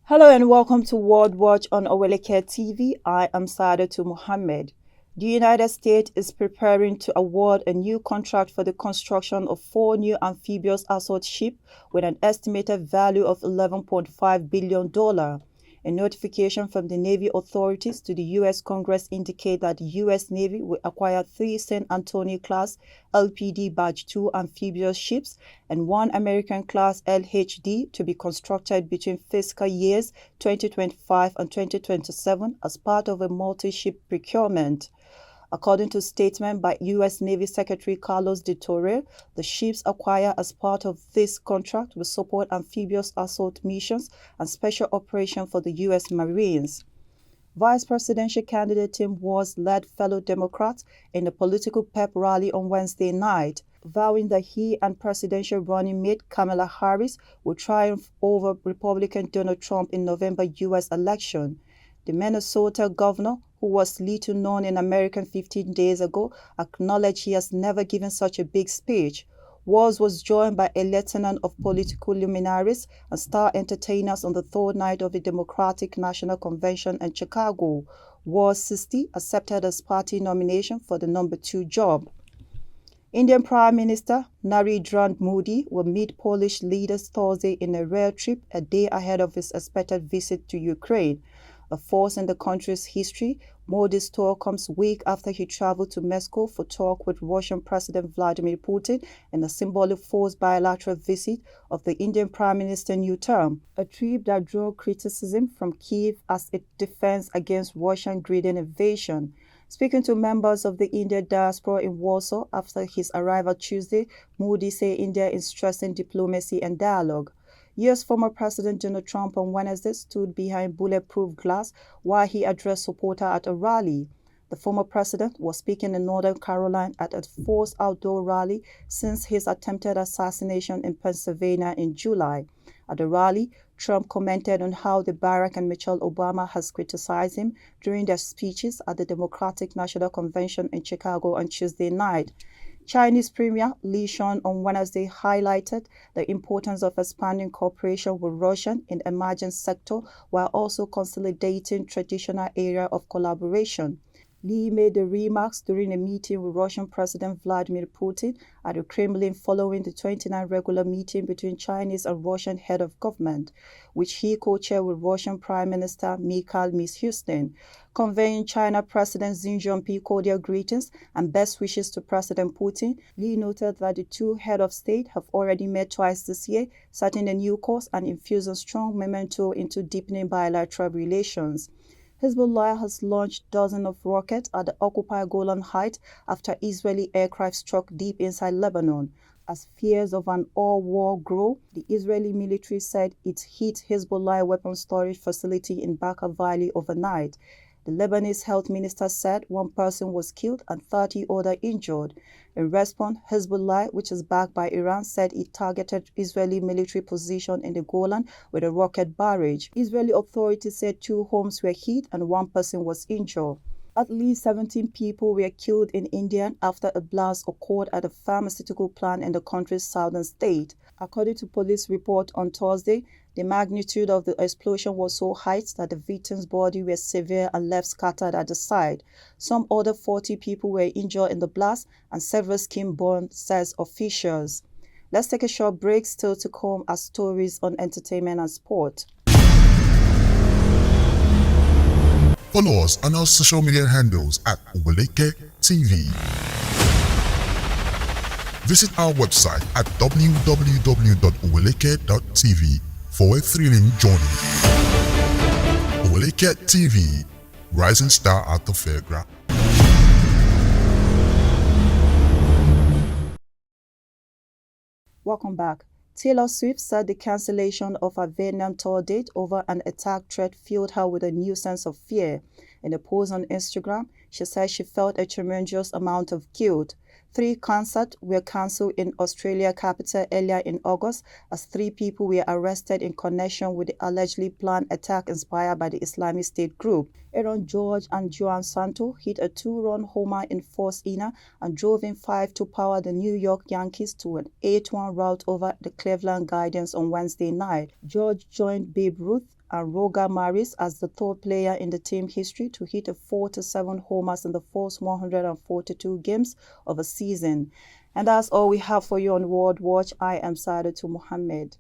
Hello and welcome to World Watch on Oweleketv. I am Saadatu Mohammed. The United States is preparing to award a new contract for the construction of 4 new amphibious assault ships with an estimated value of $11.5 billion. A notification from the Navy authorities to the U.S. Congress indicates that the U.S. Navy will acquire 3 San Antonio-class LPD Batch 2 amphibious ships and 1 American-class LHD to be constructed between fiscal years 2025 and 2027 as part of a multi-ship procurement. According to a statement by U.S. Navy Secretary Carlos de Torre, the ships acquired as part of this contract will support amphibious assault missions and special operations for the U.S. Marines. Vice presidential candidate Tim Walz led fellow Democrats in a political pep rally on Wednesday night, vowing that he and presidential running mate Kamala Harris will triumph over Republican Donald Trump in November U.S. election. The Minnesota governor, who was little known in America 15 days ago, acknowledged he has never given such a big speech. Walz was joined by a lieutenant of political luminaries and star entertainers on the third night of the Democratic National Convention in Chicago. Walz, 60, accepted his party nomination for the number 2 job. Indian Prime Minister Narendra Modi will meet Polish leaders Thursday in a rare trip a day ahead of his expected visit to Ukraine. A first in the country's history, Modi's tour comes week after he traveled to Moscow for talk with Russian President Vladimir Putin in a symbolic forced bilateral visit of the Indian Prime Minister's new term, a trip that drew criticism from Kyiv as it defends against Russian gridden invasion. Speaking to members of the Indian diaspora in Warsaw after his arrival Tuesday, Modi said India is stressing diplomacy and dialogue. U.S. former President Donald Trump on Wednesday stood behind Bulletproof glass while he addressed supporters at a rally. The former president was speaking in Northern Carolina at a forced outdoor rally since his attempted assassination in Pennsylvania in July. At the rally, Trump commented on how the Barack and Michelle Obama has criticized him during their speeches at the Democratic National Convention in Chicago on Tuesday night. Chinese Premier Li Shun on Wednesday highlighted the importance of expanding cooperation with Russia in the emerging sector while also consolidating traditional areas of collaboration. Li made the remarks during a meeting with Russian President Vladimir Putin at the Kremlin following the 29th regular meeting between Chinese and Russian head of government, which he co-chaired with Russian Prime Minister Mikhail Mishustin. Conveying China President Xi Jinping cordial greetings and best wishes to President Putin, Li noted that the two heads of state have already met twice this year, setting a new course and infusing strong momentum into deepening bilateral relations. Hezbollah has launched dozens of rockets at the occupied Golan Heights after Israeli aircraft struck deep inside Lebanon. As fears of an all-war grow, the Israeli military said it hit Hezbollah weapons storage facility in Bekaa Valley overnight. The Lebanese health minister said 1 person was killed and 30 others injured. In response, Hezbollah, which is backed by Iran, said it targeted Israeli military position in the Golan with a rocket barrage. Israeli authorities said 2 homes were hit and 1 person was injured. At least 17 people were killed in India after a blast occurred at a pharmaceutical plant in the country's southern state. According to police report on Thursday, the magnitude of the explosion was so high that the victim's body was severe and left scattered at the site. Some other 40 people were injured in the blast and several skin burned, says officials. Let's take a short break. Still to come are stories on entertainment and sport. Follow us on our social media handles at Oweleketv. Visit our website at www.oweleket.tv for a thrilling journey. Oweleketv, rising star at the fairground. Welcome back. Taylor Swift said the cancellation of her Vienna tour date over an attack threat filled her with a new sense of fear. In a post on Instagram, she said she felt a tremendous amount of guilt. 3 concerts were cancelled in Australia capital earlier in August as 3 people were arrested in connection with the allegedly planned attack inspired by the Islamic State group. Aaron Judge and Juan Soto hit a 2-run homer in first inning and drove in 5 to power the New York Yankees to an 8-1 rout over the Cleveland Guardians on Wednesday night. Judge joined Babe Ruth and Roger Maris as the third player in the team history to hit a 47 homers in the first 142 games of a season. And that's all we have for you on World Watch. I am Sadatu Muhammad.